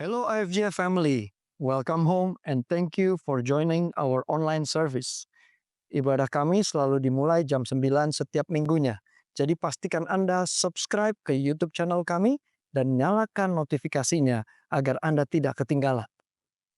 Hello IFGF family, welcome home and thank you for joining our online service. Ibadah kami selalu dimulai jam 9 setiap minggunya. Jadi pastikan Anda subscribe ke YouTube channel kami dan nyalakan notifikasinya agar Anda tidak ketinggalan.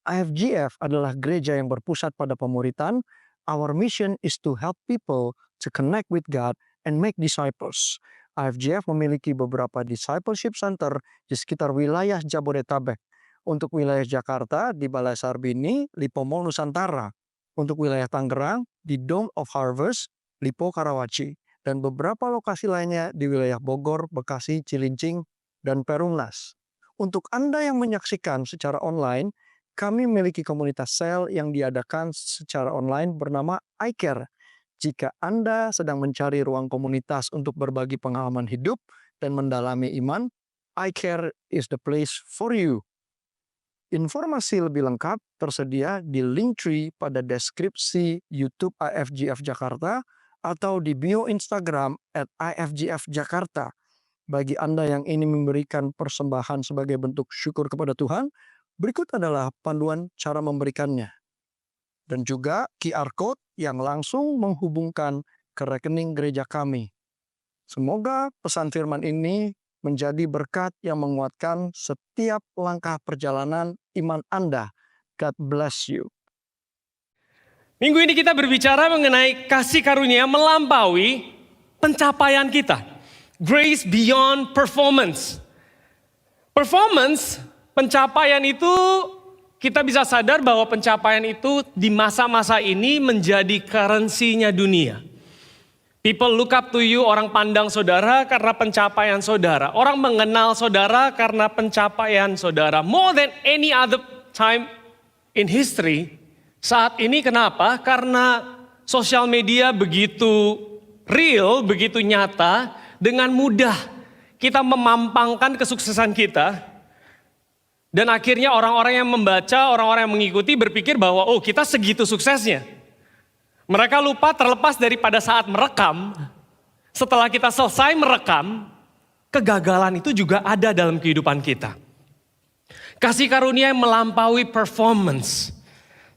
IFGF adalah gereja yang berpusat pada pemuritan. Our mission is to help people to connect with God and make disciples. IFGF memiliki beberapa discipleship center di sekitar wilayah Jabodetabek. Untuk wilayah Jakarta di Balai Sarbini, Lipo Mall Nusantara. Untuk wilayah Tangerang di Dome of Harvest, Lipo Karawaci. Dan beberapa lokasi lainnya di wilayah Bogor, Bekasi, Cilincing, dan Perumnas. Untuk Anda yang menyaksikan secara online, kami memiliki komunitas sel yang diadakan secara online bernama iCare. Jika Anda sedang mencari ruang komunitas untuk berbagi pengalaman hidup dan mendalami iman, iCare is the place for you. Informasi lebih lengkap tersedia di Linktree pada deskripsi YouTube IFGF Jakarta atau di bio Instagram @IFGF Jakarta. Bagi Anda yang ingin memberikan persembahan sebagai bentuk syukur kepada Tuhan, berikut adalah panduan cara memberikannya. Dan juga QR Code yang langsung menghubungkan ke rekening gereja kami. Semoga pesan firman ini menjadi berkat yang menguatkan setiap langkah perjalanan iman Anda. God bless you. Minggu ini kita berbicara mengenai kasih karunia melampaui pencapaian kita. Grace beyond performance. Performance, pencapaian itu kita bisa sadar bahwa pencapaian itu di masa-masa ini menjadi currency-nya dunia. People look up to you, orang pandang saudara karena pencapaian saudara. Orang mengenal saudara karena pencapaian saudara. More than any other time in history. Saat ini kenapa? Karena sosial media begitu real, begitu nyata. Dengan mudah kita memampangkan kesuksesan kita. Dan akhirnya orang-orang yang membaca, orang-orang yang mengikuti berpikir bahwa oh kita segitu suksesnya. Mereka lupa terlepas daripada saat merekam, setelah kita selesai merekam, kegagalan itu juga ada dalam kehidupan kita. Kasih karunia yang melampaui performance.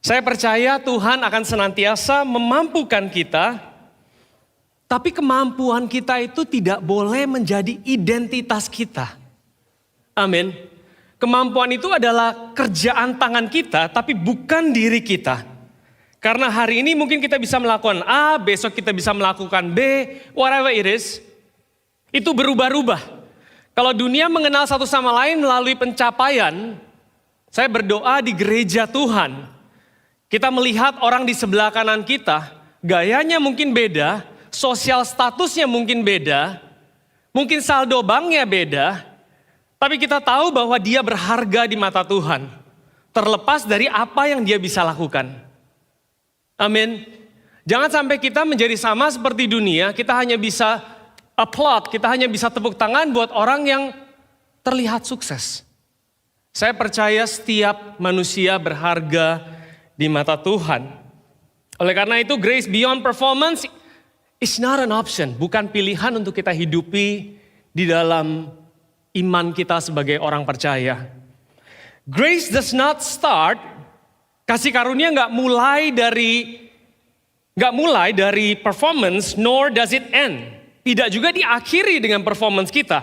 Saya percaya Tuhan akan senantiasa memampukan kita, tapi kemampuan kita itu tidak boleh menjadi identitas kita. Amin. Kemampuan itu adalah kerjaan tangan kita, tapi bukan diri kita. Karena hari ini mungkin kita bisa melakukan A, besok kita bisa melakukan B, whatever it is. Itu berubah-ubah. Kalau dunia mengenal satu sama lain melalui pencapaian, saya berdoa di gereja Tuhan. Kita melihat orang di sebelah kanan kita, gayanya mungkin beda, sosial statusnya mungkin beda, mungkin saldo banknya beda, tapi kita tahu bahwa dia berharga di mata Tuhan. Terlepas dari apa yang dia bisa lakukan. Amin. Jangan sampai kita menjadi sama seperti dunia, kita hanya bisa applaud, kita hanya bisa tepuk tangan buat orang yang terlihat sukses. Saya percaya setiap manusia berharga di mata Tuhan. Oleh karena itu grace beyond performance is not an option, bukan pilihan untuk kita hidupi di dalam iman kita sebagai orang percaya. Grace does not start, kasih karunia nggak mulai dari performance, nor does it end. Tidak juga diakhiri dengan performance kita.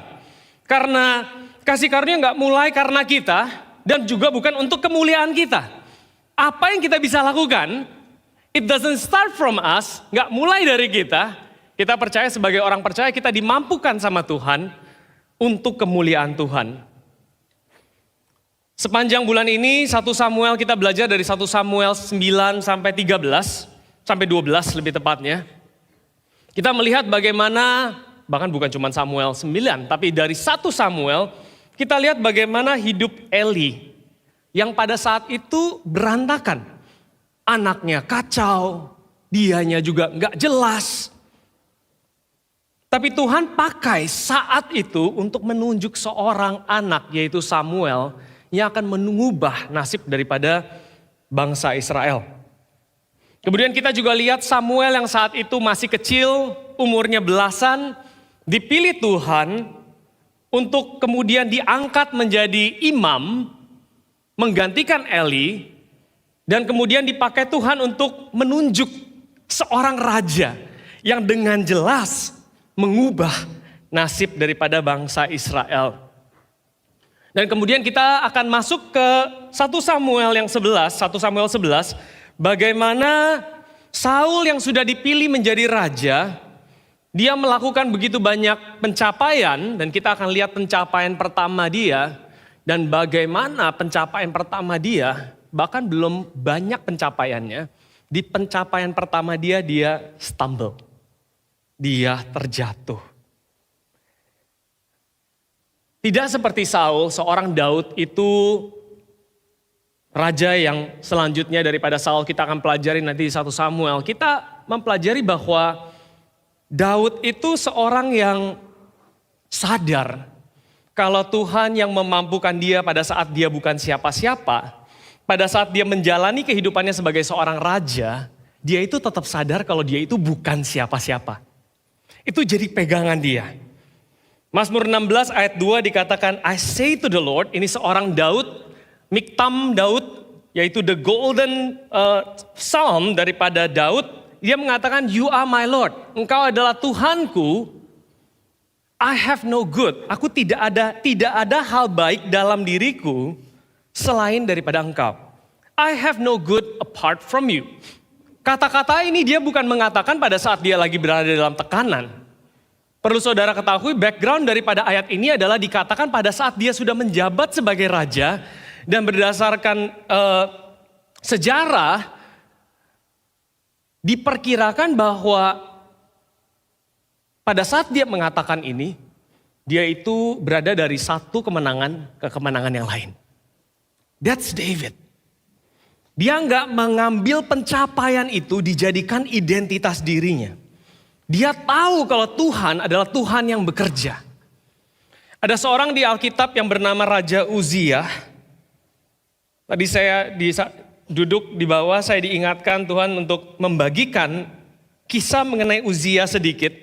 Karena kasih karunia nggak mulai karena kita dan juga bukan untuk kemuliaan kita. Apa yang kita bisa lakukan, it doesn't start from us, nggak mulai dari kita. Kita percaya sebagai orang percaya kita dimampukan sama Tuhan untuk kemuliaan Tuhan. Sepanjang bulan ini 1 Samuel kita belajar dari 1 Samuel 9 sampai 13, sampai 12 lebih tepatnya. Kita melihat bagaimana, bahkan bukan cuma Samuel 9, tapi dari 1 Samuel, kita lihat bagaimana hidup Eli yang pada saat itu berantakan. Anaknya kacau, dianya juga nggak jelas. Tapi Tuhan pakai saat itu untuk menunjuk seorang anak yaitu Samuel yang akan mengubah nasib daripada bangsa Israel. Kemudian kita juga lihat Samuel yang saat itu masih kecil, umurnya belasan, dipilih Tuhan untuk kemudian diangkat menjadi imam menggantikan Eli, dan kemudian dipakai Tuhan untuk menunjuk seorang raja yang dengan jelas mengubah nasib daripada bangsa Israel. Dan kemudian kita akan masuk ke 1 Samuel 11, bagaimana Saul yang sudah dipilih menjadi raja, dia melakukan begitu banyak pencapaian, dan kita akan lihat pencapaian pertama dia, dan bagaimana pencapaian pertama dia, bahkan belum banyak pencapaiannya, di pencapaian pertama dia stumble, dia terjatuh. Tidak seperti Saul, seorang Daud itu raja yang selanjutnya daripada Saul kita akan pelajari nanti di 1 Samuel. Kita mempelajari bahwa Daud itu seorang yang sadar kalau Tuhan yang memampukan dia pada saat dia bukan siapa-siapa, pada saat dia menjalani kehidupannya sebagai seorang raja, dia itu tetap sadar kalau dia itu bukan siapa-siapa. Itu jadi pegangan dia. Mazmur 16 ayat 2 dikatakan, I say to the Lord, ini seorang Daud, Miktam Daud, yaitu the golden psalm daripada Daud. Dia mengatakan, you are my Lord, engkau adalah Tuhanku, I have no good, aku tidak ada hal baik dalam diriku selain daripada engkau. I have no good apart from you. Kata-kata ini dia bukan mengatakan pada saat dia lagi berada dalam tekanan. Perlu saudara ketahui background daripada ayat ini adalah dikatakan pada saat dia sudah menjabat sebagai raja, dan berdasarkan sejarah, diperkirakan bahwa pada saat dia mengatakan ini, dia itu berada dari satu kemenangan ke kemenangan yang lain. That's David. Dia nggak mengambil pencapaian itu dijadikan identitas dirinya. Dia tahu kalau Tuhan adalah Tuhan yang bekerja. Ada seorang di Alkitab yang bernama Raja Uzziah. Tadi saya duduk di bawah, saya diingatkan Tuhan untuk membagikan kisah mengenai Uzziah sedikit.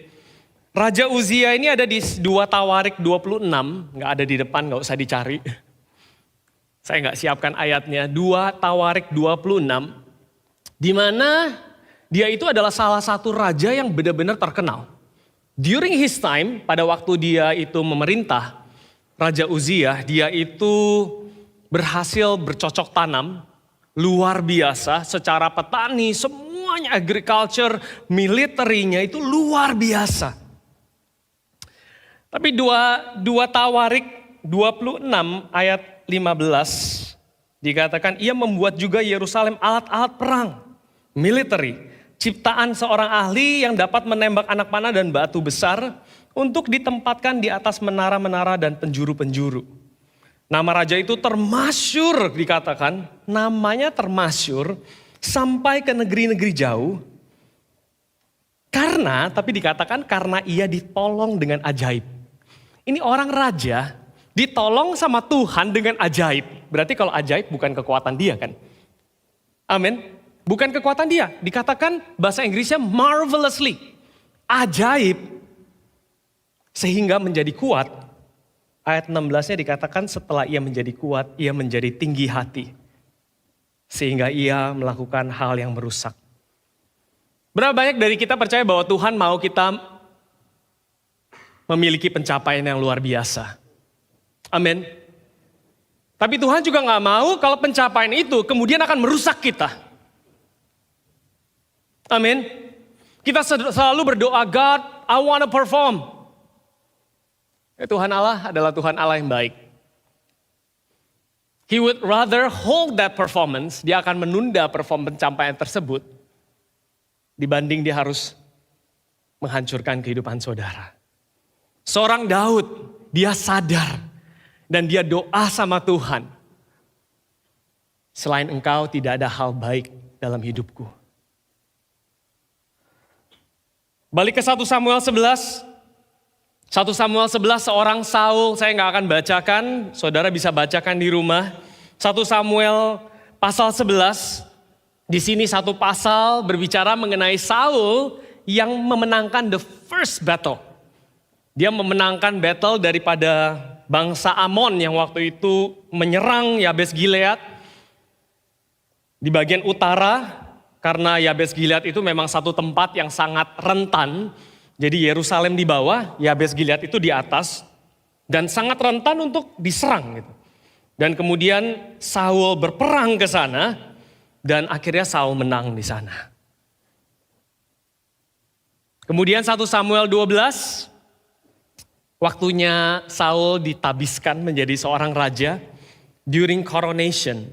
Raja Uzziah ini ada di 2 Tawarik 26, nggak ada di depan, nggak usah dicari. Saya nggak siapkan ayatnya, 2 Tawarik 26, di mana dia itu adalah salah satu raja yang benar-benar terkenal. During his time, pada waktu dia itu memerintah, Raja Uzziah, dia itu berhasil bercocok tanam, luar biasa, secara petani, semuanya agriculture, militernya itu luar biasa. Tapi 2 Tawarik 26 ayat 15 dikatakan ia membuat juga Yerusalem alat-alat perang, military, ciptaan seorang ahli yang dapat menembak anak panah dan batu besar untuk ditempatkan di atas menara-menara dan penjuru-penjuru. Nama raja itu termasyur dikatakan, namanya termasyur sampai ke negeri-negeri jauh. Tapi dikatakan karena ia ditolong dengan ajaib. Ini orang raja ditolong sama Tuhan dengan ajaib. Berarti kalau ajaib bukan kekuatan dia kan? Amin. Bukan kekuatan dia. Dikatakan bahasa Inggrisnya marvelously. Ajaib. Sehingga menjadi kuat. Ayat 16-nya dikatakan setelah ia menjadi kuat, ia menjadi tinggi hati. Sehingga ia melakukan hal yang merusak. Berapa banyak dari kita percaya bahwa Tuhan mau kita memiliki pencapaian yang luar biasa? Amin. Tapi Tuhan juga gak mau kalau pencapaian itu kemudian akan merusak kita. Amin. Kita selalu berdoa, God, I want to perform. Tuhan Allah adalah Tuhan Allah yang baik. He would rather hold that performance, dia akan menunda pencapaian tersebut, dibanding dia harus menghancurkan kehidupan saudara. Seorang Daud, dia sadar dan dia doa sama Tuhan. Selain engkau tidak ada hal baik dalam hidupku. Balik ke 1 Samuel 11. 1 Samuel 11 seorang Saul, saya gak akan bacakan, saudara bisa bacakan di rumah. 1 Samuel pasal 11, di sini satu pasal berbicara mengenai Saul yang memenangkan the first battle. Dia memenangkan battle daripada bangsa Amon yang waktu itu menyerang Yabes Gilead di bagian utara, karena Yabes Gilead itu memang satu tempat yang sangat rentan. Jadi Yerusalem di bawah, Yabes Gilead itu di atas, dan sangat rentan untuk diserang gitu. Dan kemudian Saul berperang ke sana, dan akhirnya Saul menang di sana. Kemudian 1 Samuel 12, waktunya Saul ditabiskan menjadi seorang raja. During coronation,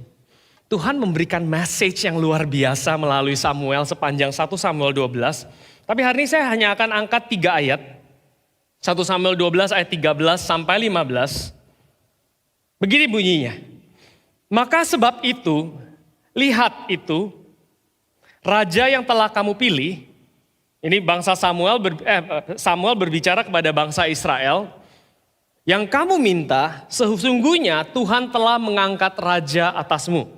Tuhan memberikan message yang luar biasa melalui Samuel sepanjang 1 Samuel 12. Tapi hari ini saya hanya akan angkat 3 ayat. 1 Samuel 12 ayat 13 sampai 15. Begini bunyinya. Maka sebab itu, lihat itu, raja yang telah kamu pilih. Ini bangsa Samuel berbicara kepada bangsa Israel. Yang kamu minta, sesungguhnya Tuhan telah mengangkat raja atasmu.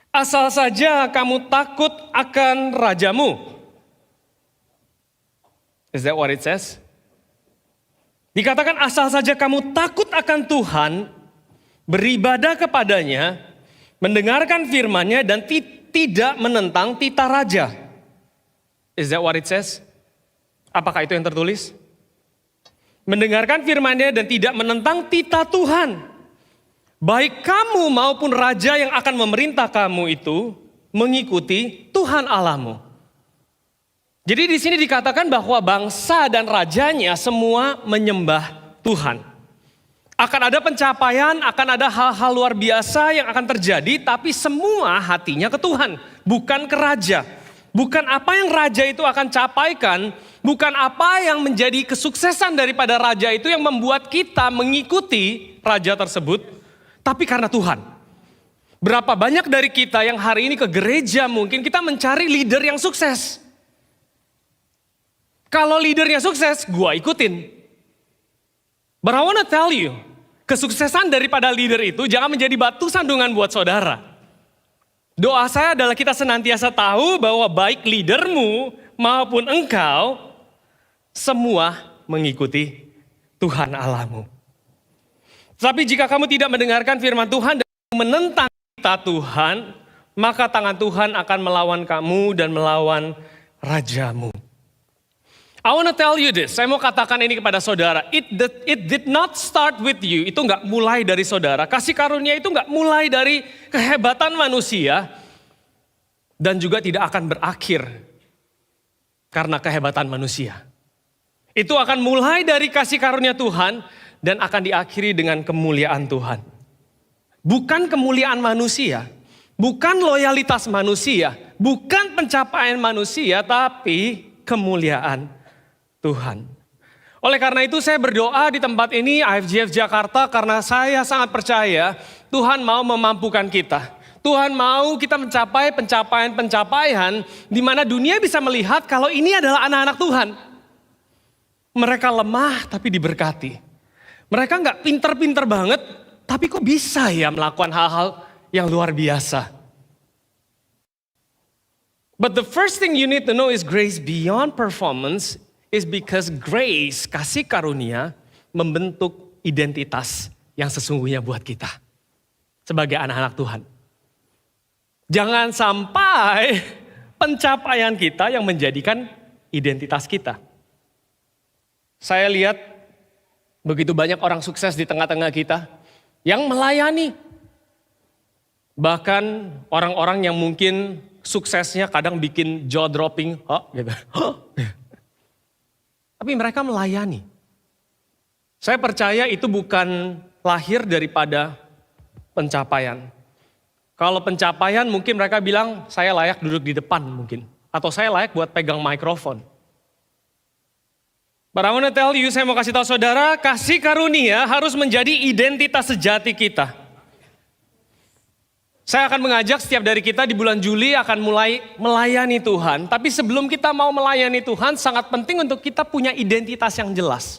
Asal saja kamu takut akan rajamu. Is that what it says? Dikatakan asal saja kamu takut akan Tuhan, beribadah kepadanya, mendengarkan firman-Nya dan tidak menentang titah raja. Is that what it says? Apakah itu yang tertulis? Mendengarkan firman-Nya dan tidak menentang titah Tuhan. Baik kamu maupun raja yang akan memerintah kamu itu mengikuti Tuhan Allahmu. Jadi di sini dikatakan bahwa bangsa dan rajanya semua menyembah Tuhan. Akan ada pencapaian, akan ada hal-hal luar biasa yang akan terjadi, tapi semua hatinya ke Tuhan, bukan ke raja. Bukan apa yang raja itu akan capaikan, bukan apa yang menjadi kesuksesan daripada raja itu yang membuat kita mengikuti raja tersebut, tapi karena Tuhan. Berapa banyak dari kita yang hari ini ke gereja mungkin kita mencari leader yang sukses. Kalau leadernya sukses, gua ikutin. But I wanna tell you, kesuksesan daripada leader itu jangan menjadi batu sandungan buat saudara. Doa saya adalah kita senantiasa tahu bahwa baik leadermu maupun engkau, semua mengikuti Tuhan Allahmu. Tapi jika kamu tidak mendengarkan firman Tuhan dan menentang titah Tuhan, maka tangan Tuhan akan melawan kamu dan melawan rajamu. I want to tell you this, saya mau katakan ini kepada saudara. It did not start with you, itu nggak mulai dari saudara. Kasih karunia itu nggak mulai dari kehebatan manusia. Dan juga tidak akan berakhir karena kehebatan manusia. Itu akan mulai dari kasih karunia Tuhan dan akan diakhiri dengan kemuliaan Tuhan. Bukan kemuliaan manusia, bukan loyalitas manusia, bukan pencapaian manusia, tapi kemuliaan Tuhan. Oleh karena itu saya berdoa di tempat ini IFGF Jakarta karena saya sangat percaya Tuhan mau memampukan kita. Tuhan mau kita mencapai pencapaian-pencapaian di mana dunia bisa melihat kalau ini adalah anak-anak Tuhan. Mereka lemah tapi diberkati. Mereka nggak pinter-pinter banget, tapi kok bisa ya melakukan hal-hal yang luar biasa. But the first thing you need to know is grace beyond performance is because grace, kasih karunia, membentuk identitas yang sesungguhnya buat kita sebagai anak-anak Tuhan. Jangan sampai pencapaian kita yang menjadikan identitas kita. Saya lihat begitu banyak orang sukses di tengah-tengah kita yang melayani. Bahkan orang-orang yang mungkin suksesnya kadang bikin jaw dropping, gitu. Tapi mereka melayani. Saya percaya itu bukan lahir daripada pencapaian. Kalau pencapaian mungkin mereka bilang saya layak duduk di depan mungkin. Atau saya layak buat pegang mikrofon. But I want to tell you, saya mau kasih tahu saudara, kasih karunia harus menjadi identitas sejati kita. Saya akan mengajak setiap dari kita di bulan Juli akan mulai melayani Tuhan. Tapi sebelum kita mau melayani Tuhan, sangat penting untuk kita punya identitas yang jelas.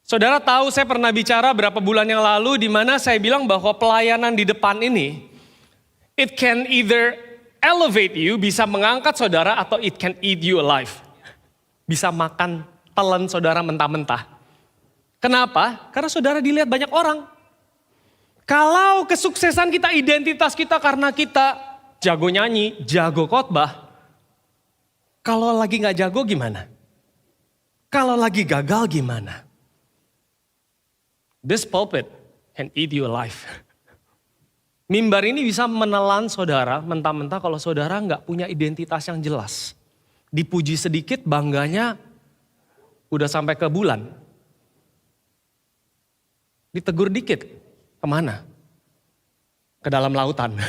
Saudara tahu saya pernah bicara berapa bulan yang lalu di mana saya bilang bahwa pelayanan di depan ini, it can either elevate you, bisa mengangkat saudara, atau it can eat you alive. Bisa makan telan saudara mentah-mentah. Kenapa? Karena saudara dilihat banyak orang. Kalau kesuksesan kita, identitas kita karena kita jago nyanyi, jago khotbah. Kalau lagi gak jago gimana? Kalau lagi gagal gimana? This pulpit can eat you alive. Mimbar ini bisa menelan saudara mentah-mentah kalau saudara gak punya identitas yang jelas. Dipuji sedikit bangganya udah sampai ke bulan. Ditegur dikit, kemana? Ke dalam lautan.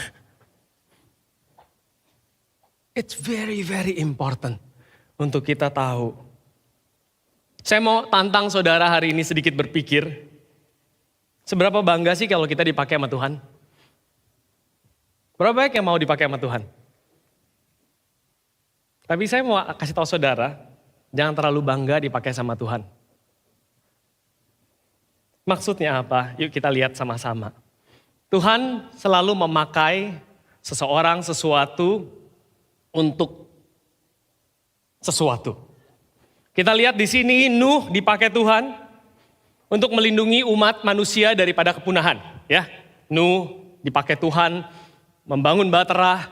It's very, very important untuk kita tahu. Saya mau tantang saudara hari ini sedikit berpikir. Seberapa bangga sih kalau kita dipakai sama Tuhan? Berapa banyak yang mau dipakai sama Tuhan? Tapi saya mau kasih tahu saudara, jangan terlalu bangga dipakai sama Tuhan. Maksudnya apa? Yuk kita lihat sama-sama. Tuhan selalu memakai seseorang, sesuatu untuk sesuatu. Kita lihat di sini Nuh dipakai Tuhan untuk melindungi umat manusia daripada kepunahan. Ya, Nuh dipakai Tuhan membangun bahtera,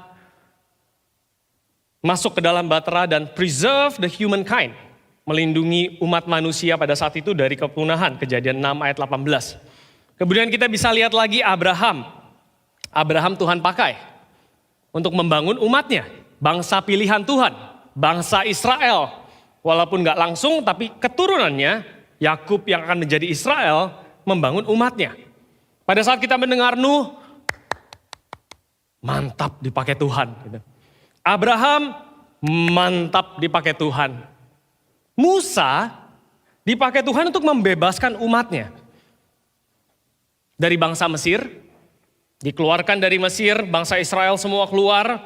masuk ke dalam bahtera dan preserve the humankind. Melindungi umat manusia pada saat itu dari kepunahan. Kejadian 6 ayat 18. Kemudian kita bisa lihat lagi Abraham. Abraham Tuhan pakai untuk membangun umatnya. Bangsa pilihan Tuhan. Bangsa Israel. Walaupun gak langsung tapi keturunannya Yakub yang akan menjadi Israel membangun umatnya. Pada saat kita mendengar Nuh, mantap dipakai Tuhan. Abraham mantap dipakai Tuhan. Musa dipakai Tuhan untuk membebaskan umatnya. Dari bangsa Mesir, dikeluarkan dari Mesir, bangsa Israel semua keluar.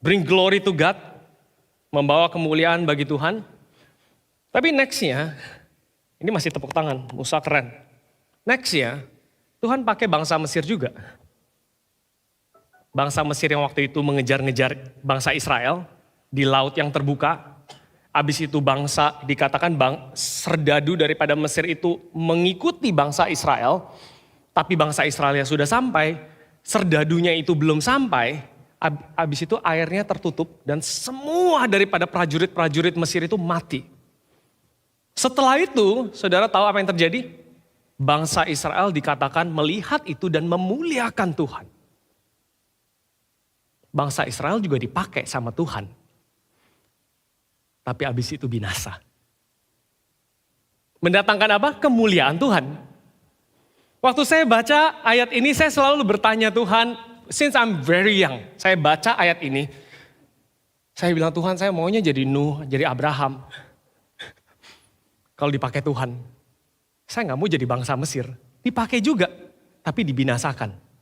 Bring glory to God, membawa kemuliaan bagi Tuhan. Tapi nextnya, ini masih tepuk tangan, Musa keren. Nextnya, Tuhan pakai bangsa Mesir juga. Bangsa Mesir yang waktu itu mengejar-ngejar bangsa Israel di laut yang terbuka. Habis itu bangsa dikatakan serdadu daripada Mesir itu mengikuti bangsa Israel. Tapi bangsa Israel yang sudah sampai, serdadunya itu belum sampai. Habis itu airnya tertutup dan semua daripada prajurit-prajurit Mesir itu mati. Setelah itu, saudara tahu apa yang terjadi? Bangsa Israel dikatakan melihat itu dan memuliakan Tuhan. Bangsa Israel juga dipakai sama Tuhan. Tapi habis itu binasa. Mendatangkan apa? Kemuliaan Tuhan. Waktu saya baca ayat ini saya selalu bertanya Tuhan, since I'm very young, saya baca ayat ini. Saya bilang Tuhan saya maunya jadi Nuh, jadi Abraham. Kalau dipakai Tuhan, saya gak mau jadi bangsa Mesir. Dipakai juga, tapi dibinasakan.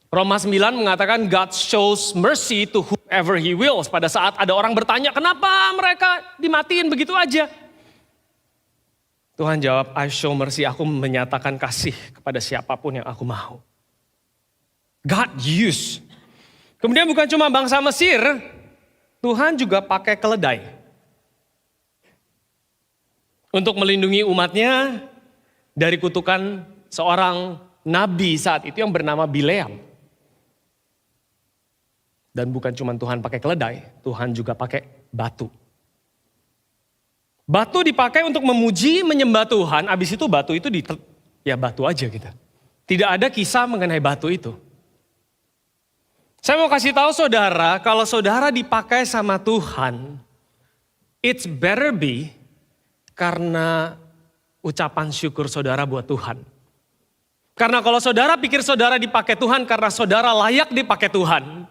Roma 9 mengatakan God shows mercy to whoever he wills. Pada saat ada orang bertanya kenapa mereka dimatiin begitu aja. Tuhan jawab, I show mercy, aku menyatakan kasih kepada siapapun yang aku mau. God use. Kemudian bukan cuma bangsa Mesir, Tuhan juga pakai keledai. Untuk melindungi umatnya dari kutukan seorang nabi saat itu yang bernama Bileam. Dan bukan cuma Tuhan pakai keledai, Tuhan juga pakai batu. Batu dipakai untuk memuji, menyembah Tuhan, habis itu batu itu ya batu aja gitu. Tidak ada kisah mengenai batu itu. Saya mau kasih tahu saudara, kalau saudara dipakai sama Tuhan, it's better be karena ucapan syukur saudara buat Tuhan. Karena kalau saudara pikir saudara dipakai Tuhan karena saudara layak dipakai Tuhan,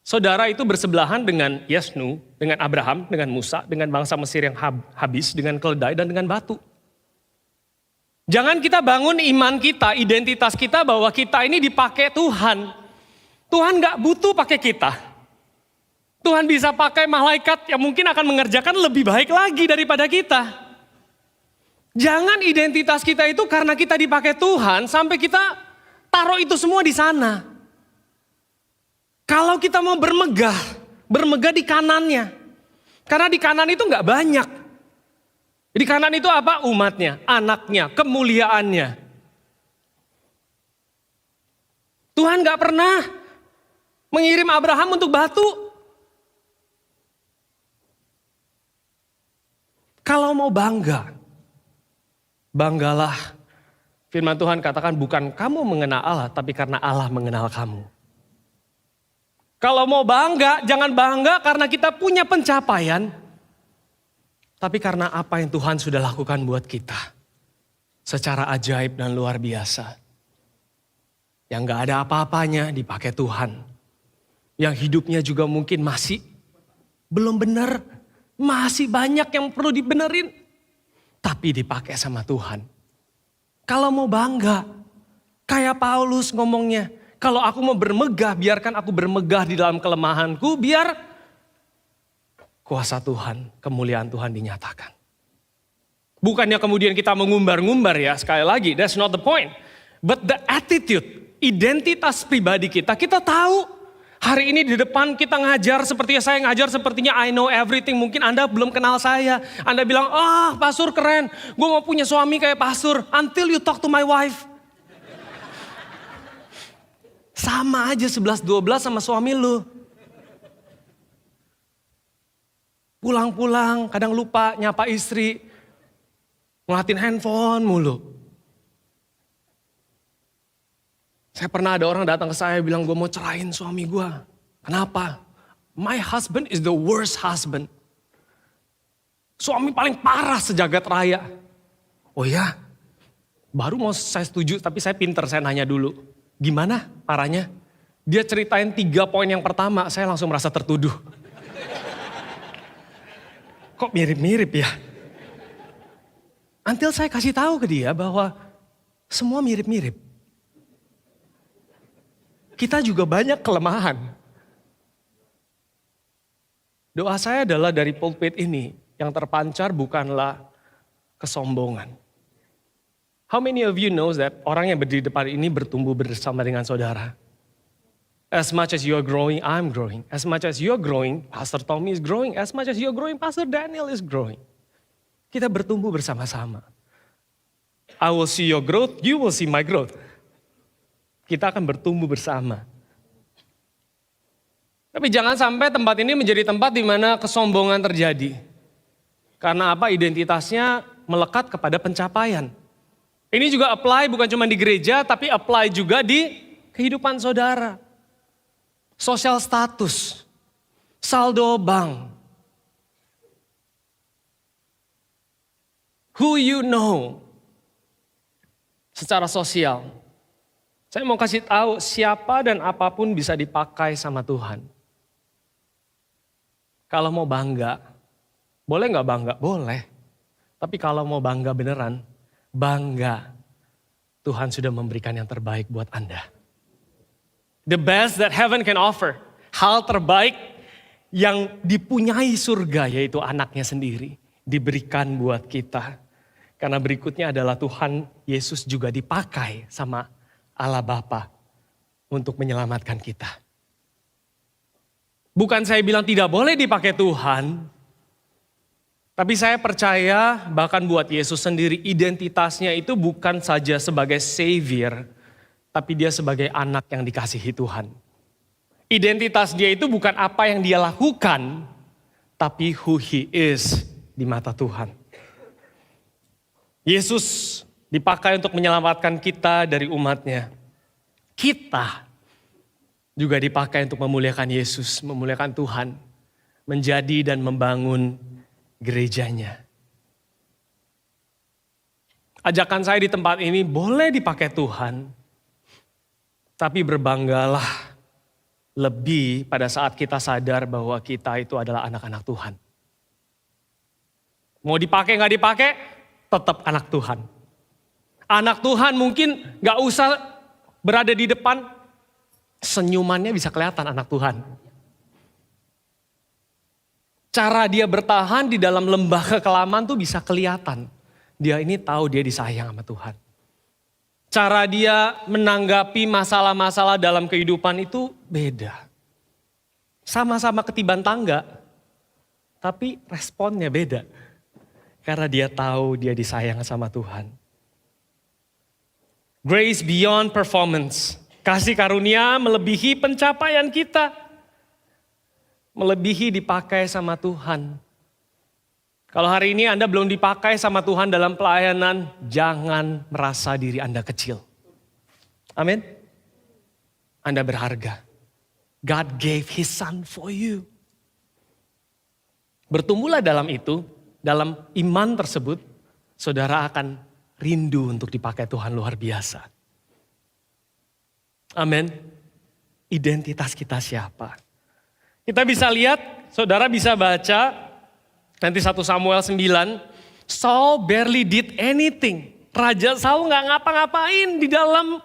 saudara itu bersebelahan dengan Nuh, dengan Abraham, dengan Musa, dengan bangsa Mesir yang habis, dengan keledai dan dengan batu. Jangan kita bangun iman kita, identitas kita bahwa kita ini dipakai Tuhan. Tuhan gak butuh pakai kita. Tuhan bisa pakai malaikat yang mungkin akan mengerjakan lebih baik lagi daripada kita. Jangan identitas kita itu karena kita dipakai Tuhan sampai kita taruh itu semua di sana. Kalau kita mau bermegah di kanannya. Karena di kanan itu gak banyak. Di kanan itu apa? Umatnya, anaknya, kemuliaannya. Tuhan gak pernah mengirim Abraham untuk batu. Kalau mau bangga, banggalah. Firman Tuhan katakan bukan kamu mengenal Allah, tapi karena Allah mengenal kamu. Kalau mau bangga, jangan bangga karena kita punya pencapaian, tapi karena apa yang Tuhan sudah lakukan buat kita. Secara ajaib dan luar biasa. Yang gak ada apa-apanya dipakai Tuhan. Yang hidupnya juga mungkin masih belum benar. Masih banyak yang perlu dibenerin. Tapi dipakai sama Tuhan. Kalau mau bangga, kayak Paulus ngomongnya. Kalau aku mau bermegah, biarkan aku bermegah di dalam kelemahanku. Biar kuasa Tuhan, kemuliaan Tuhan dinyatakan. Bukannya kemudian kita mengumbar-ngumbar ya, sekali lagi, that's not the point. But the attitude, identitas pribadi kita tahu. Hari ini di depan kita ngajar sepertinya saya ngajar sepertinya I know everything. Mungkin Anda belum kenal saya. Anda bilang, pastor keren. Gue mau punya suami kayak pastor. Until you talk to my wife. Sama aja 11-12 sama suami lu. Pulang-pulang kadang lupa nyapa istri. Ngeliatin handphone mulu. Saya pernah ada orang datang ke saya bilang gue mau ceraiin suami gue. Kenapa? My husband is the worst husband. Suami paling parah sejagat raya. Oh ya? Baru mau saya setuju tapi saya pinter, saya nanya dulu. Gimana parahnya? Dia ceritain 3 poin yang pertama, saya langsung merasa tertuduh. Kok mirip-mirip ya? Until saya kasih tahu ke dia bahwa semua mirip-mirip. Kita juga banyak kelemahan. Doa saya adalah dari pulpit ini, yang terpancar bukanlah kesombongan. How many of you knows that orang yang berdiri depan ini bertumbuh bersama dengan saudara? As much as you're growing, I'm growing. As much as you're growing, Pastor Tommy is growing. As much as you're growing, Pastor Daniel is growing. Kita bertumbuh bersama-sama. I will see your growth, you will see my growth. Kita akan bertumbuh bersama. Tapi jangan sampai tempat ini menjadi tempat di mana kesombongan terjadi. Karena apa? Identitasnya melekat kepada pencapaian. Ini juga apply bukan cuma di gereja, tapi apply juga di kehidupan saudara. Sosial status, saldo bank. Who you know secara sosial. Saya mau kasih tahu siapa dan apapun bisa dipakai sama Tuhan. Kalau mau bangga, boleh gak bangga? Boleh. Tapi kalau mau bangga beneran, bangga. Tuhan sudah memberikan yang terbaik buat Anda. The best that heaven can offer. Hal terbaik yang dipunyai surga yaitu anaknya sendiri. Diberikan buat kita. Karena berikutnya adalah Tuhan Yesus juga dipakai sama Allah Bapa untuk menyelamatkan kita. Bukan saya bilang tidak boleh dipakai Tuhan. Tapi saya percaya bahkan buat Yesus sendiri identitasnya itu bukan saja sebagai Savior. Tapi dia sebagai anak yang dikasihi Tuhan. Identitas dia itu bukan apa yang dia lakukan. Tapi who he is di mata Tuhan. Yesus dipakai untuk menyelamatkan kita dari umatnya. Kita juga dipakai untuk memuliakan Yesus, memuliakan Tuhan. Menjadi dan membangun gerejanya. Ajakan saya di tempat ini boleh dipakai Tuhan. Tapi berbanggalah lebih pada saat kita sadar bahwa kita itu adalah anak-anak Tuhan. Mau dipakai gak dipakai, tetap anak Tuhan. Anak Tuhan mungkin gak usah berada di depan, senyumannya bisa kelihatan anak Tuhan. Cara dia bertahan di dalam lembah kekelaman tuh bisa kelihatan. Dia ini tahu dia disayang sama Tuhan. Cara dia menanggapi masalah-masalah dalam kehidupan itu beda. Sama-sama ketiban tangga, tapi responnya beda. Karena dia tahu dia disayang sama Tuhan. Grace beyond performance. Kasih karunia melebihi pencapaian kita. Melebihi dipakai sama Tuhan. Kalau hari ini Anda belum dipakai sama Tuhan dalam pelayanan, jangan merasa diri Anda kecil. Amin. Anda berharga. God gave His Son for you. Bertumbuhlah dalam itu, dalam iman tersebut, saudara akan rindu untuk dipakai Tuhan luar biasa. Amin. Identitas kita siapa? Kita bisa lihat, saudara bisa baca, nanti 1 Samuel 9, Saul barely did anything. Raja Saul gak ngapa-ngapain di dalam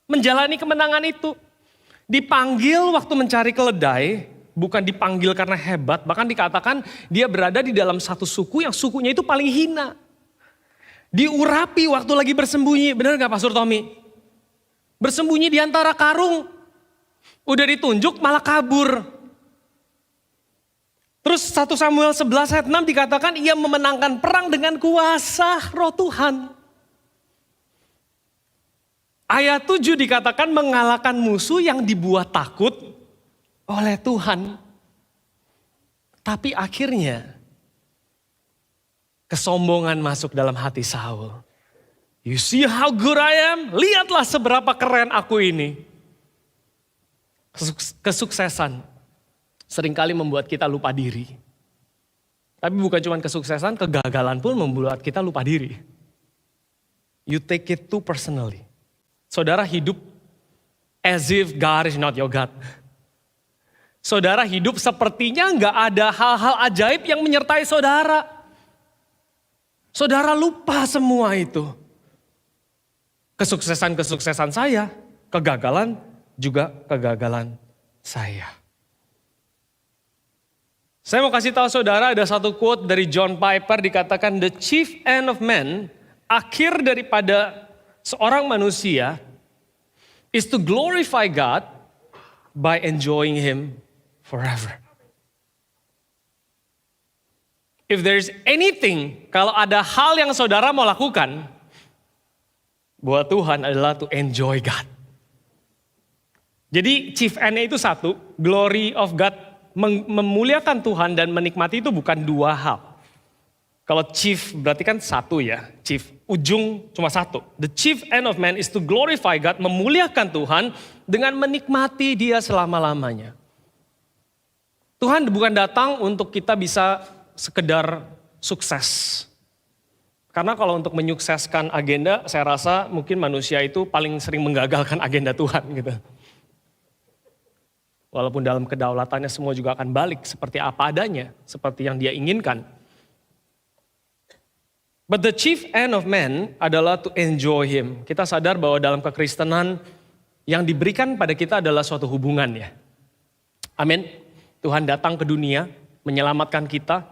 menjalani kemenangan itu. Dipanggil waktu mencari keledai, bukan dipanggil karena hebat, bahkan dikatakan dia berada di dalam satu suku yang sukunya itu paling hina. Diurapi waktu lagi bersembunyi, benar gak Pastor Tommy? Bersembunyi di antara karung, udah ditunjuk malah kabur. Terus 1 Samuel 11 ayat 6 dikatakan ia memenangkan perang dengan kuasa roh Tuhan. Ayat 7 dikatakan mengalahkan musuh yang dibuat takut oleh Tuhan. Tapi akhirnya kesombongan masuk dalam hati Saul. You see how good I am? Lihatlah seberapa keren aku ini. Kesuksesan seringkali membuat kita lupa diri. Tapi bukan cuma kesuksesan, kegagalan pun membuat kita lupa diri. You take it too personally. Saudara hidup as if God is not your God. Saudara hidup sepertinya nggak ada hal-hal ajaib yang menyertai saudara. Saudara lupa semua itu. Kesuksesan-kesuksesan saya, kegagalan juga kegagalan saya. Saya mau kasih tahu saudara ada satu quote dari John Piper dikatakan the chief end of man, akhir daripada seorang manusia is to glorify God by enjoying Him forever. If there's anything, kalau ada hal yang saudara mau lakukan buat Tuhan adalah to enjoy God. Jadi chief end-nya itu satu, glory of God, memuliakan Tuhan dan menikmati itu bukan dua hal. Kalau chief berarti kan satu ya, chief ujung cuma satu. The chief end of man is to glorify God, memuliakan Tuhan dengan menikmati Dia selama-lamanya. Tuhan bukan datang untuk kita bisa sekedar sukses. Karena kalau untuk menyukseskan agenda, saya rasa mungkin manusia itu paling sering menggagalkan agenda Tuhan gitu. Walaupun dalam kedaulatannya semua juga akan balik seperti apa adanya, seperti yang Dia inginkan. But the chief end of man adalah to enjoy Him. Kita sadar bahwa dalam kekristenan yang diberikan pada kita adalah suatu hubungan ya. Amin. Tuhan datang ke dunia, menyelamatkan kita,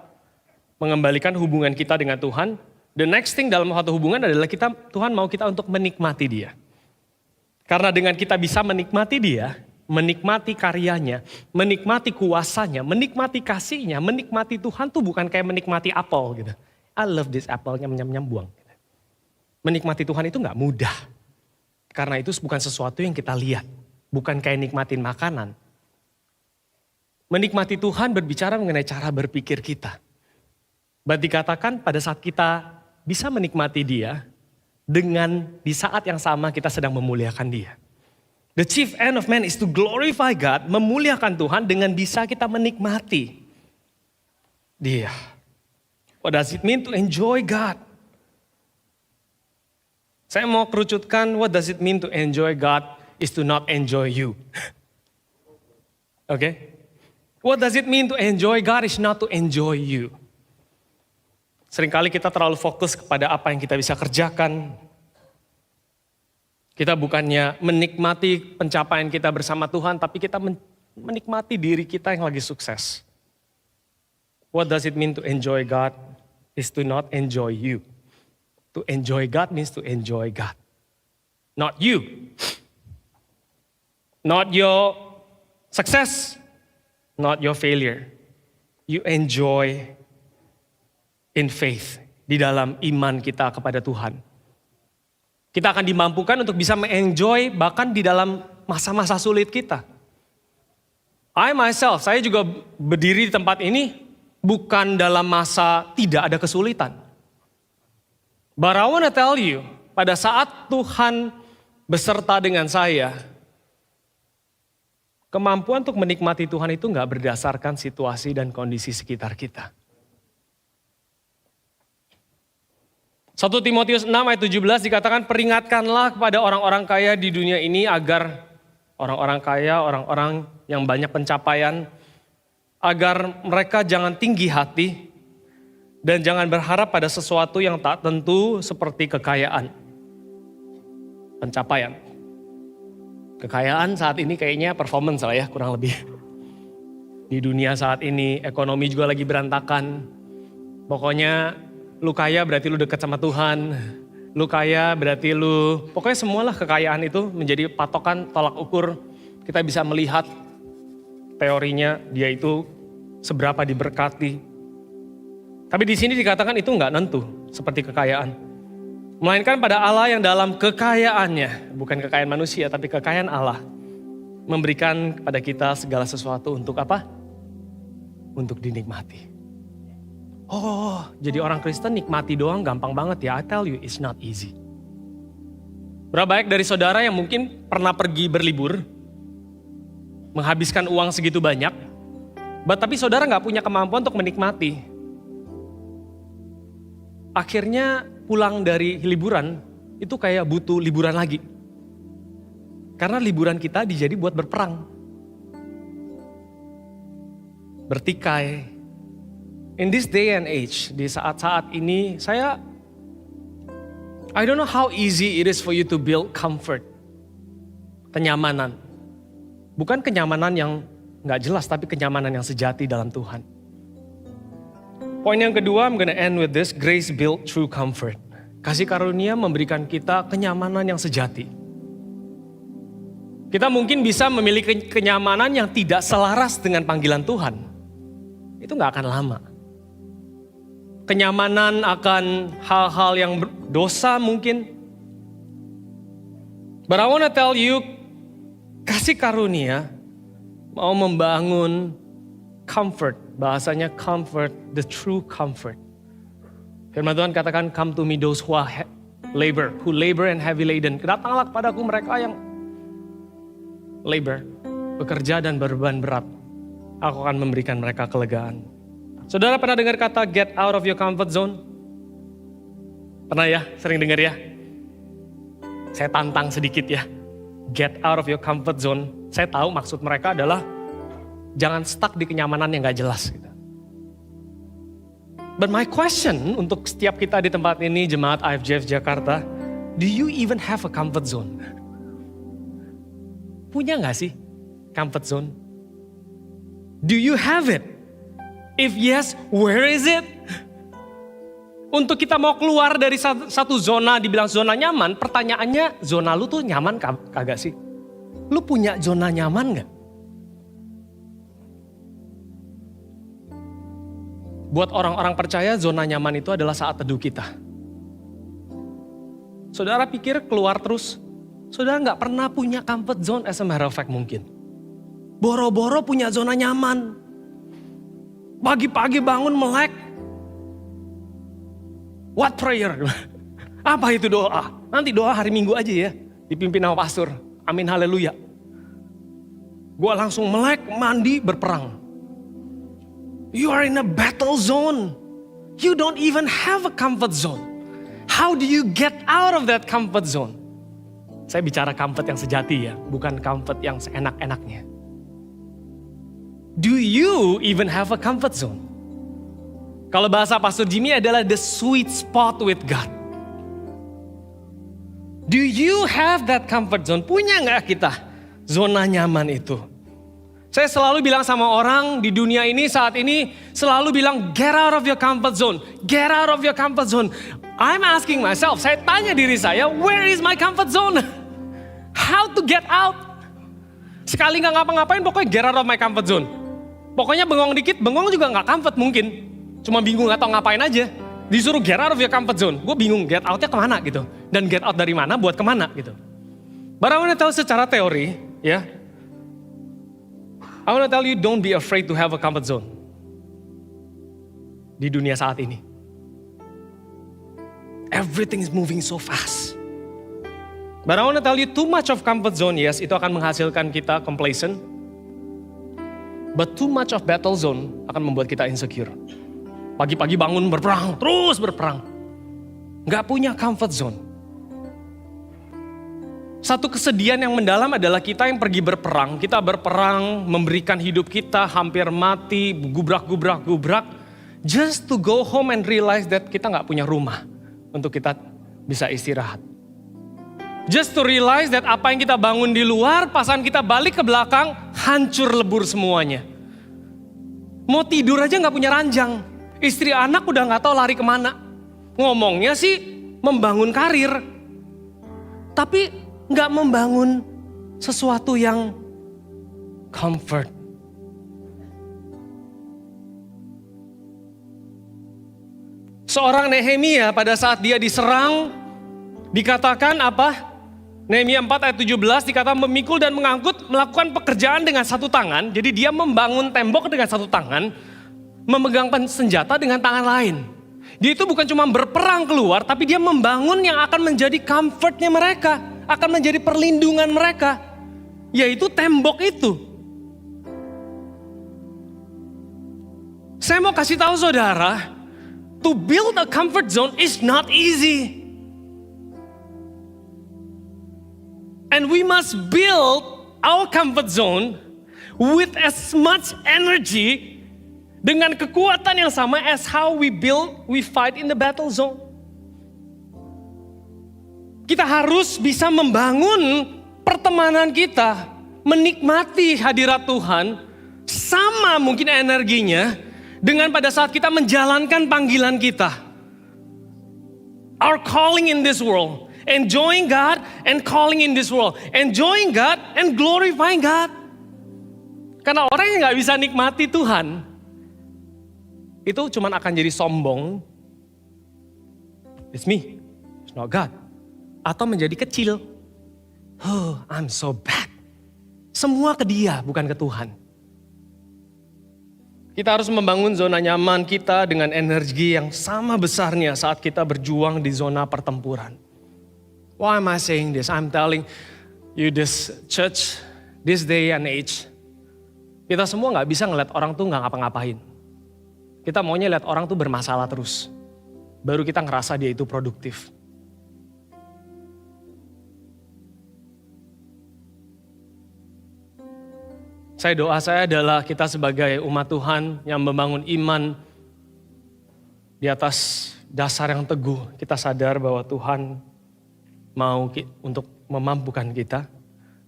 mengembalikan hubungan kita dengan Tuhan. The next thing dalam suatu hubungan adalah Tuhan mau kita untuk menikmati Dia. Karena dengan kita bisa menikmati Dia, menikmati karyanya, menikmati kuasanya, menikmati kasihnya, menikmati Tuhan tuh bukan kayak menikmati apel gitu. I love this apple, nyam-nyam buang. Menikmati Tuhan itu gak mudah. Karena itu bukan sesuatu yang kita lihat. Bukan kayak nikmatin makanan. Menikmati Tuhan berbicara mengenai cara berpikir kita. Berarti dikatakan pada saat kita bisa menikmati Dia, dengan di saat yang sama kita sedang memuliakan Dia. The chief end of man is to glorify God, memuliakan Tuhan dengan bisa kita menikmati Dia. What does it mean to enjoy God? Saya mau kerucutkan, what does it mean to enjoy God is to not enjoy you. Okay? What does it mean to enjoy God is not to enjoy you. Seringkali kita terlalu fokus kepada apa yang kita bisa kerjakan. Kita bukannya menikmati pencapaian kita bersama Tuhan, tapi kita menikmati diri kita yang lagi sukses. What does it mean to enjoy God? Is to not enjoy you. To enjoy God means to enjoy God. Not you. Not your success. Not your failure. You enjoy in faith, di dalam iman kita kepada Tuhan. Kita akan dimampukan untuk bisa mengenjoy bahkan di dalam masa-masa sulit kita. Saya juga berdiri di tempat ini bukan dalam masa tidak ada kesulitan. But I wanna tell you, pada saat Tuhan beserta dengan saya, kemampuan untuk menikmati Tuhan itu gak berdasarkan situasi dan kondisi sekitar kita. 1 Timotius 6 ayat 17 dikatakan, peringatkanlah kepada orang-orang kaya di dunia ini agar orang-orang kaya, orang-orang yang banyak pencapaian, agar mereka jangan tinggi hati dan jangan berharap pada sesuatu yang tak tentu seperti kekayaan, pencapaian. Kekayaan saat ini kayaknya performance lah ya, kurang lebih. Di dunia saat ini ekonomi juga lagi berantakan. Pokoknya lu kaya berarti lu dekat sama Tuhan. Lu kaya berarti pokoknya semualah kekayaan itu menjadi patokan tolak ukur. Kita bisa melihat teorinya dia itu seberapa diberkati. Tapi di sini dikatakan itu enggak nentu seperti kekayaan. Melainkan pada Allah yang dalam kekayaannya, bukan kekayaan manusia tapi kekayaan Allah, memberikan kepada kita segala sesuatu untuk apa? Untuk dinikmati. Oh, jadi orang Kristen nikmati doang gampang banget ya. I tell you, it's not easy. Berapa banyak dari saudara yang mungkin pernah pergi berlibur, menghabiskan uang segitu banyak, tapi saudara gak punya kemampuan untuk menikmati. Akhirnya pulang dari liburan, itu kayak butuh liburan lagi. Karena liburan kita dijadi buat berperang. Bertikai. In this day and age, di saat-saat ini, I don't know how easy it is for you to build comfort. Kenyamanan. Bukan kenyamanan yang gak jelas, tapi kenyamanan yang sejati dalam Tuhan. Poin yang kedua, I'm gonna end with this, grace built through comfort. Kasih karunia memberikan kita kenyamanan yang sejati. Kita mungkin bisa memiliki kenyamanan yang tidak selaras dengan panggilan Tuhan. Itu gak akan lama. Kenyamanan akan hal-hal yang dosa mungkin. But I wanna tell you, kasih karunia mau membangun comfort. Bahasanya comfort, the true comfort. Firman Tuhan katakan, come to me those who labor and heavy laden. Datanglah kepadaku mereka yang labor, bekerja dan berbeban berat. Aku akan memberikan mereka kelegaan. Saudara pernah dengar kata get out of your comfort zone? Pernah ya? Sering dengar ya? Saya tantang sedikit ya. Get out of your comfort zone. Saya tahu maksud mereka adalah jangan stuck di kenyamanan yang gak jelas. Gitu. But my question untuk setiap kita di tempat ini, Jemaat IFJF Jakarta, do you even have a comfort zone? Punya gak sih comfort zone? Do you have it? If yes, where is it? Untuk kita mau keluar dari satu zona, dibilang zona nyaman, pertanyaannya zona lu tuh nyaman kagak sih? Lu punya zona nyaman gak? Buat orang-orang percaya zona nyaman itu adalah saat teduh kita. Saudara pikir keluar terus? Saudara gak pernah punya comfort zone as a matter of fact mungkin. Boro-boro punya zona nyaman. Pagi-pagi bangun melek. What prayer? Apa itu doa? Nanti doa hari Minggu aja ya. Dipimpin sama pastor. Amin haleluya. Gua langsung melek, mandi, berperang. You are in a battle zone. You don't even have a comfort zone. How do you get out of that comfort zone? Saya bicara comfort yang sejati ya. Bukan comfort yang seenak-enaknya. Do you even have a comfort zone? Kalau bahasa Pastor Jimmy adalah the sweet spot with God. Do you have that comfort zone? Punya gak kita zona nyaman itu? Saya selalu bilang sama orang di dunia ini saat ini, selalu bilang get out of your comfort zone. Get out of your comfort zone. I'm asking myself, saya tanya diri saya, where is my comfort zone? How to get out? Sekali gak ngapa-ngapain pokoknya get out of my comfort zone. Pokoknya bengong dikit, bengong juga gak comfort mungkin. Cuma bingung gak tau ngapain aja. Disuruh get out of your comfort zone. Gue bingung get outnya kemana gitu. Dan get out dari mana buat kemana gitu. But I want to tell secara teori, ya. I want to tell you don't be afraid to have a comfort zone. Di dunia saat ini. Everything is moving so fast. But I want to tell you too much of comfort zone, yes, itu akan menghasilkan kita complacent. But too much of battle zone akan membuat kita insecure. Pagi-pagi bangun berperang, terus berperang. Gak punya comfort zone. Satu kesedihan yang mendalam adalah kita yang pergi berperang. Kita berperang, memberikan hidup kita hampir mati, gubrak. Just to go home and realize that kita gak punya rumah untuk kita bisa istirahat. Just to realize that apa yang kita bangun di luar, pasangan kita balik ke belakang, hancur lebur semuanya. Mau tidur aja gak punya ranjang. Istri anak udah gak tahu lari kemana. Ngomongnya sih membangun karir. Tapi gak membangun sesuatu yang comfort. Seorang Nehemia pada saat dia diserang, dikatakan apa? Nehemia 4 ayat 17 dikatakan memikul dan mengangkut, melakukan pekerjaan dengan satu tangan. Jadi dia membangun tembok dengan satu tangan. Memegang senjata dengan tangan lain. Dia itu bukan cuma berperang keluar, tapi dia membangun yang akan menjadi comfortnya mereka. Akan menjadi perlindungan mereka. Yaitu tembok itu. Saya mau kasih tahu saudara, to build a comfort zone is not easy. And we must build our comfort zone with as much energy dengan kekuatan yang sama as how we fight in the battle zone. Kita harus bisa membangun pertemanan kita, menikmati hadirat Tuhan, sama mungkin energinya dengan pada saat kita menjalankan panggilan kita. Our calling in this world, enjoying God and calling in this world, enjoying God and glorifying God. Karena orang yang gak bisa nikmati Tuhan, itu cuma akan jadi sombong. It's me, it's not God. Atau menjadi kecil. Oh, I'm so bad. Semua ke dia, bukan ke Tuhan. Kita harus membangun zona nyaman kita dengan energi yang sama besarnya saat kita berjuang di zona pertempuran. Why am I saying this? I'm telling you this church, this day and age. Kita semua gak bisa ngeliat orang tuh gak ngapa-ngapain. Kita maunya lihat orang tuh bermasalah terus. Baru kita ngerasa dia itu produktif. Doa saya adalah kita sebagai umat Tuhan yang membangun iman di atas dasar yang teguh. Kita sadar bahwa Tuhan mau untuk memampukan kita.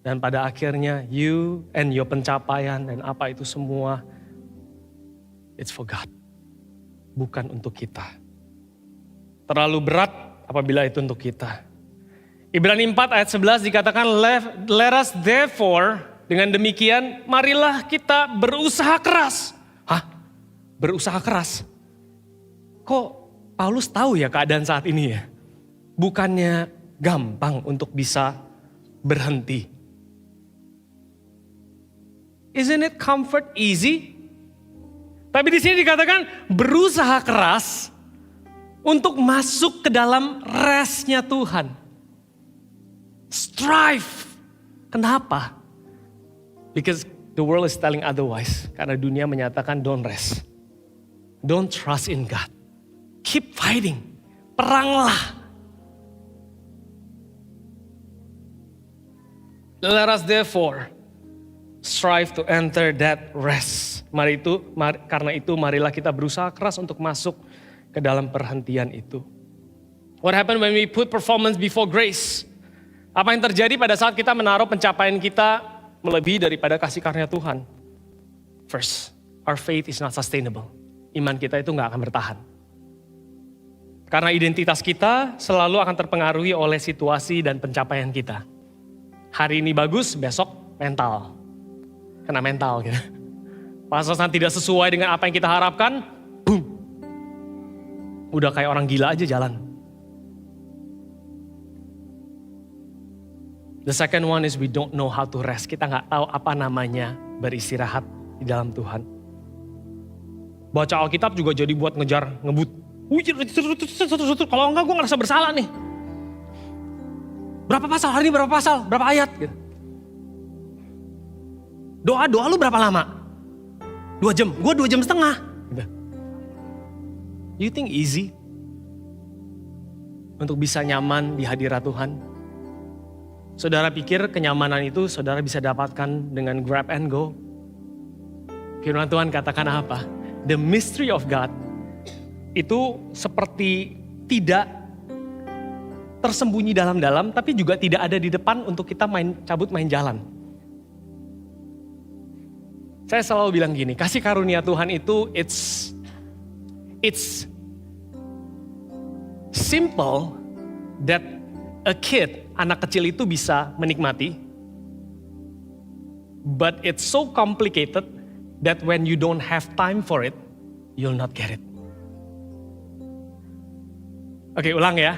Dan pada akhirnya you and your pencapaian dan apa itu semua, it's for God. Bukan untuk kita. Terlalu berat apabila itu untuk kita. Ibrani 4 ayat 11 dikatakan, let us therefore, dengan demikian marilah kita berusaha keras. Hah? Berusaha keras? Kok Paulus tahu ya keadaan saat ini ya? Bukannya gampang untuk bisa berhenti. Isn't it comfort easy? Tapi di sini dikatakan berusaha keras untuk masuk ke dalam restnya Tuhan. Strive. Kenapa? Because the world is telling otherwise. Karena dunia menyatakan don't rest. Don't trust in God. Keep fighting. Peranglah. Let us therefore strive to enter that rest. Karena itu marilah kita berusaha keras untuk masuk ke dalam perhentian itu. What happened when we put performance before grace? Apa yang terjadi pada saat kita menaruh pencapaian kita melebihi daripada kasih karunia Tuhan? First, our faith is not sustainable. Iman kita itu gak akan bertahan. Karena identitas kita selalu akan terpengaruhi oleh situasi dan pencapaian kita. Hari ini bagus, besok mental. Kena mental gitu. Pas tidak sesuai dengan apa yang kita harapkan, boom. Udah kayak orang gila aja jalan. The second one is we don't know how to rest. Kita nggak tahu apa namanya beristirahat di dalam Tuhan. Baca Alkitab juga jadi buat ngebut. Kalau enggak gue ngerasa bersalah nih. Berapa pasal hari ini, berapa pasal, berapa ayat gitu. Doa lu berapa lama? 2 jam, gue 2 jam setengah. Gitu. You think easy? Untuk bisa nyaman di hadirat Tuhan? Saudara pikir kenyamanan itu saudara bisa dapatkan dengan grab and go? Firman Tuhan katakan apa? The mystery of God itu seperti tidak tersembunyi dalam-dalam, tapi juga tidak ada di depan untuk kita cabut main jalan. Saya selalu bilang gini, kasih karunia Tuhan itu it's simple that a kid, anak kecil itu bisa menikmati, but it's so complicated that when you don't have time for it, you'll not get it. Oke, ulang ya.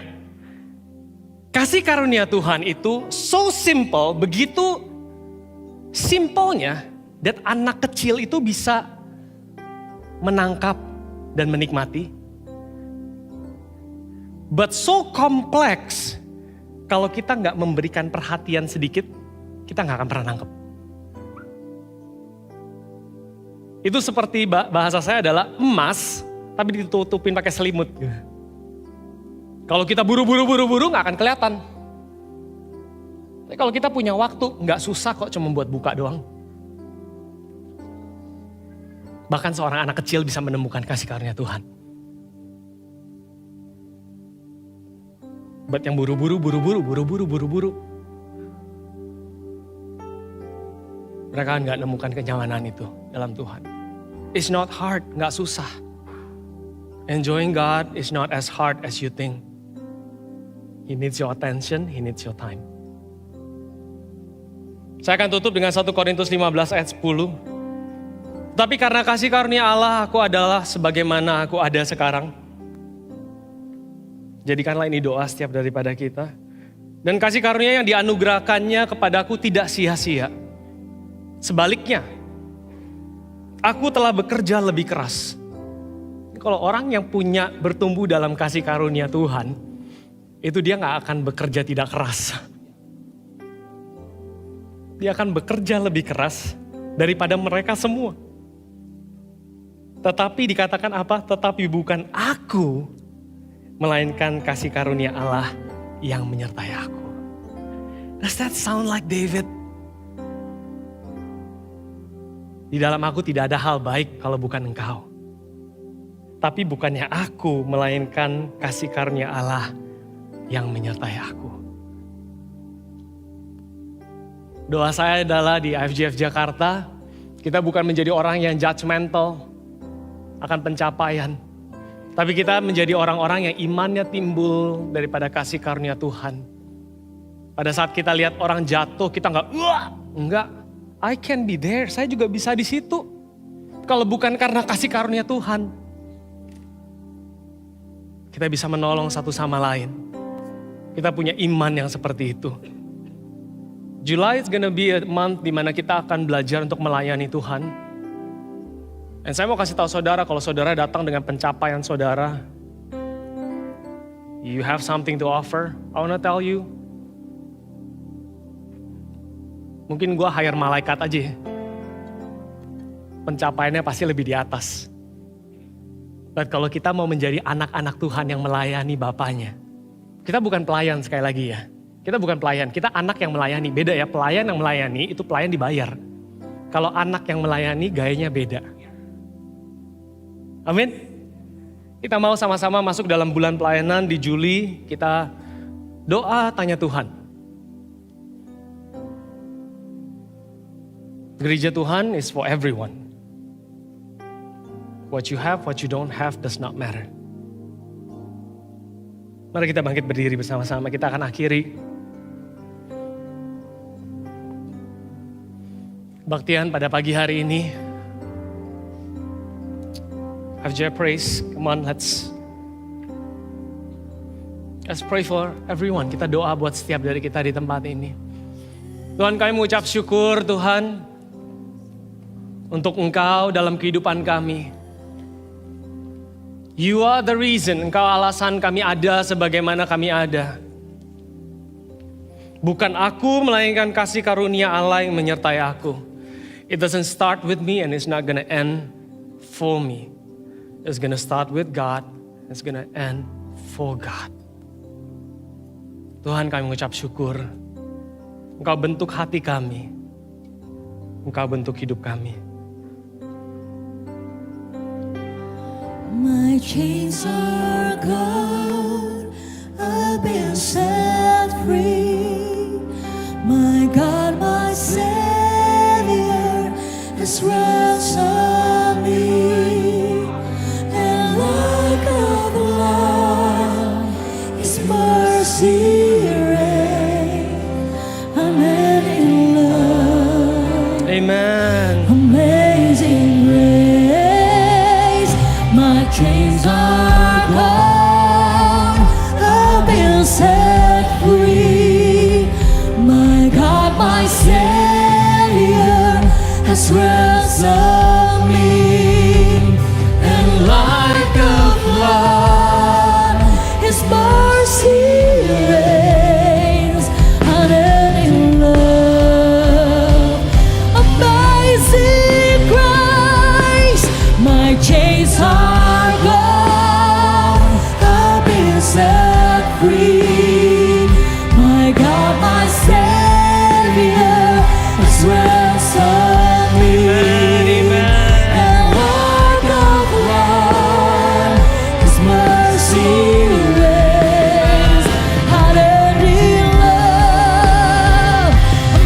Kasih karunia Tuhan itu so simple, begitu simpelnya, that anak kecil itu bisa menangkap dan menikmati. But so complex, kalau kita nggak memberikan perhatian sedikit, kita nggak akan pernah nangkep. Itu seperti bahasa saya adalah emas, tapi ditutupin pakai selimut. Kalau kita buru-buru nggak akan kelihatan. Tapi kalau kita punya waktu, nggak susah kok cuma buat buka doang. Bahkan seorang anak kecil bisa menemukan kasih karunia Tuhan. But yang buru-buru, mereka nggak nemukan kenyamanan itu dalam Tuhan. It's not hard, nggak susah. Enjoying God is not as hard as you think. He needs your attention, He needs your time. Saya akan tutup dengan 1 Korintus 15 ayat 10. Tapi karena kasih karunia Allah, aku adalah sebagaimana aku ada sekarang. Jadikanlah ini doa setiap daripada kita. Dan kasih karunia yang dianugerahkannya kepadaku tidak sia-sia. Sebaliknya, aku telah bekerja lebih keras. Kalau orang yang bertumbuh dalam kasih karunia Tuhan, itu dia gak akan bekerja tidak keras. Dia akan bekerja lebih keras daripada mereka semua. Tetapi dikatakan apa? Tetapi bukan aku, melainkan kasih karunia Allah yang menyertai aku. Does that sound like David? Di dalam aku tidak ada hal baik kalau bukan engkau. Tapi bukannya aku, melainkan kasih karunia Allah yang menyertai aku. Doa saya adalah di IFGF Jakarta, kita bukan menjadi orang yang judgmental akan pencapaian. Tapi kita menjadi orang-orang yang imannya timbul daripada kasih karunia Tuhan. Pada saat kita lihat orang jatuh, kita enggak, I can be there, saya juga bisa di situ. Kalau bukan karena kasih karunia Tuhan, kita bisa menolong satu sama lain. Kita punya iman yang seperti itu. July is gonna be a month di mana kita akan belajar untuk melayani Tuhan. Dan saya mau kasih tahu saudara, kalau saudara datang dengan pencapaian saudara, you have something to offer. I wanna tell you, mungkin gue hire malaikat aja. Pencapaiannya pasti lebih di atas. But kalau kita mau menjadi anak-anak Tuhan yang melayani Bapaknya, kita bukan pelayan sekali lagi ya. Kita bukan pelayan, kita anak yang melayani. Beda ya, pelayan yang melayani itu pelayan dibayar. Kalau anak yang melayani gayanya beda. Amin. Kita mau sama-sama masuk dalam bulan pelayanan di Juli. Kita doa tanya Tuhan. Gereja Tuhan is for everyone. What you have, what you don't have does not matter. Mari kita bangkit berdiri bersama-sama. Kita akan akhiri kebaktian pada pagi hari ini. Have your praise. Come on, let's Let's pray for everyone. Kita doa buat setiap dari kita di tempat ini. Tuhan, kami mengucap syukur Tuhan untuk Engkau dalam kehidupan kami. You are the reason, Engkau alasan kami ada sebagaimana kami ada. Bukan aku, melainkan kasih karunia Allah yang menyertai aku. It doesn't start with me and it's not gonna end for me. It's gonna start with God, it's gonna end for God. Tuhan, kami mengucap syukur. Engkau bentuk hati kami. Engkau bentuk hidup kami. My chains are gone, I've been set free. My God, my Savior has ransomed me. And like a flood, His mercy Amen. Amazing grace, my chains are gone, I've been set free. My God, my Savior has ransomed me. And like a flood, His mercy reigns unending love. Amazing grace, my chains are gone, I've been set free. My God, my Savior has ransomed me. And like a flood, His mercy reigns unending love.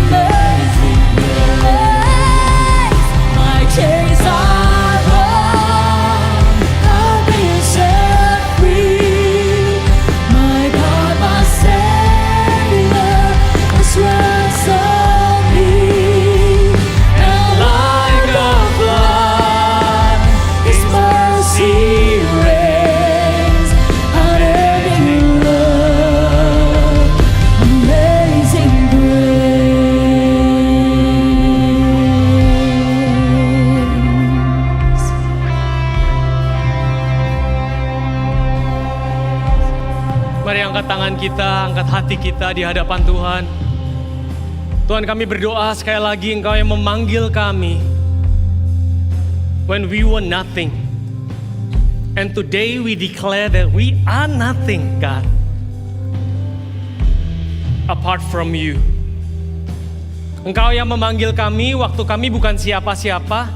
Amazing grace, my chains are gone, I've been set free. My God, my Savior has ransomed me. And like a flood, His mercy reigns unending love. Amazing grace. Mari angkat tangan kita, angkat hati kita di hadapan Tuhan. Tuhan, kami berdoa sekali lagi Engkau yang memanggil kami when we were nothing. And today we declare that we are nothing, God, apart from you. Engkau yang memanggil kami waktu kami bukan siapa-siapa.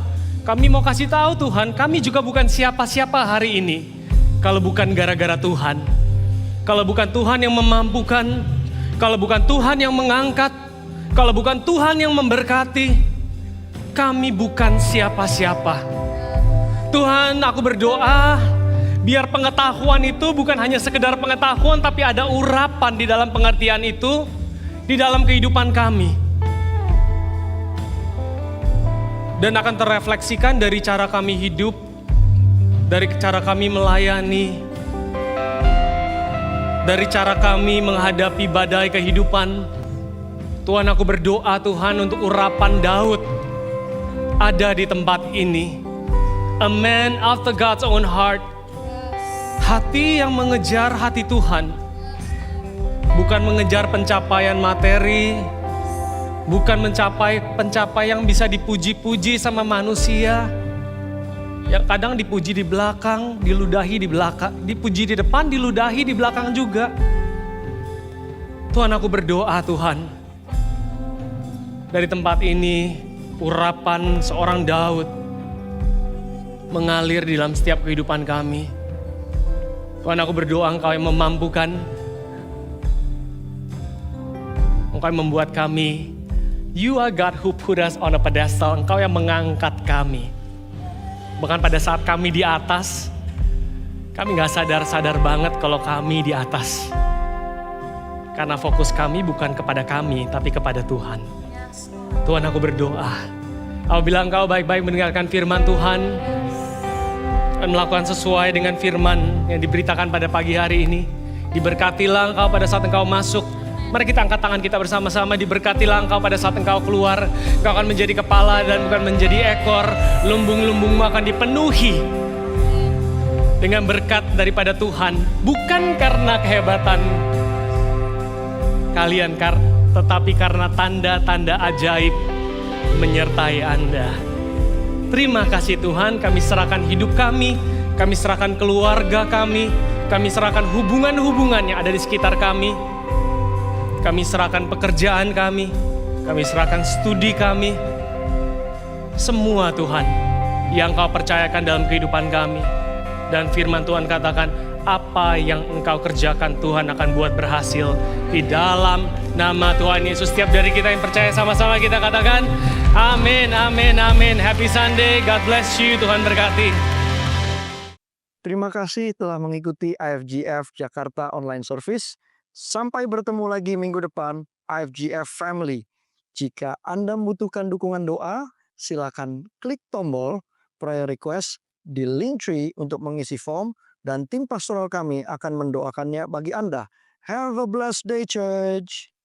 Kami mau kasih tahu Tuhan, kami juga bukan siapa-siapa hari ini. Kalau bukan gara-gara Tuhan. Kalau bukan Tuhan yang memampukan, kalau bukan Tuhan yang mengangkat, kalau bukan Tuhan yang memberkati, kami bukan siapa-siapa. Tuhan, aku berdoa biar pengetahuan itu bukan hanya sekedar pengetahuan, tapi ada urapan di dalam pengertian itu, di dalam kehidupan kami. Dan akan terrefleksikan dari cara kami hidup, dari cara kami melayani, dari cara kami menghadapi badai kehidupan. Tuhan, aku berdoa Tuhan untuk urapan Daud ada di tempat ini. A man after God's own heart. Hati yang mengejar hati Tuhan. Bukan mengejar pencapaian materi, bukan mencapai pencapaian yang bisa dipuji-puji sama manusia. Yang kadang dipuji di belakang, diludahi di belakang, dipuji di depan, diludahi di belakang juga. Tuhan, aku berdoa Tuhan, dari tempat ini urapan seorang Daud mengalir di dalam setiap kehidupan kami. Tuhan, aku berdoa Engkau yang memampukan, Engkau yang membuat kami. You are God who put us on a pedestal. Engkau yang mengangkat kami. Bahkan pada saat kami di atas, kami gak sadar-sadar banget kalau kami di atas. Karena fokus kami bukan kepada kami, tapi kepada Tuhan. Tuhan, aku berdoa. Apabila Engkau baik-baik mendengarkan firman Tuhan, dan melakukan sesuai dengan firman yang diberitakan pada pagi hari ini, Diberkatilah engkau pada saat engkau masuk. Mari kita angkat tangan kita bersama-sama. Diberkatilah engkau pada saat engkau keluar. Engkau akan menjadi kepala dan bukan menjadi ekor. Lumbung-lumbungmu akan dipenuhi dengan berkat daripada Tuhan. Bukan karena kehebatan kalian, tetapi karena tanda-tanda ajaib menyertai Anda. Terima kasih Tuhan, kami serahkan hidup kami serahkan keluarga kami serahkan hubungan-hubungan yang ada di sekitar kami serahkan pekerjaan kami serahkan studi kami. Semua Tuhan yang Kau percayakan dalam kehidupan kami. Dan firman Tuhan katakan, apa yang Engkau kerjakan Tuhan akan buat berhasil. Di dalam nama Tuhan Yesus, setiap dari kita yang percaya sama-sama kita katakan, amin, amin, amin. Happy Sunday, God bless you, Tuhan berkati. Terima kasih telah mengikuti IFGF Jakarta Online Service. Sampai bertemu lagi minggu depan, IFGF Family. Jika Anda membutuhkan dukungan doa, silakan klik tombol prayer request di Linktree untuk mengisi form, dan tim pastoral kami akan mendoakannya bagi Anda. Have a blessed day, church.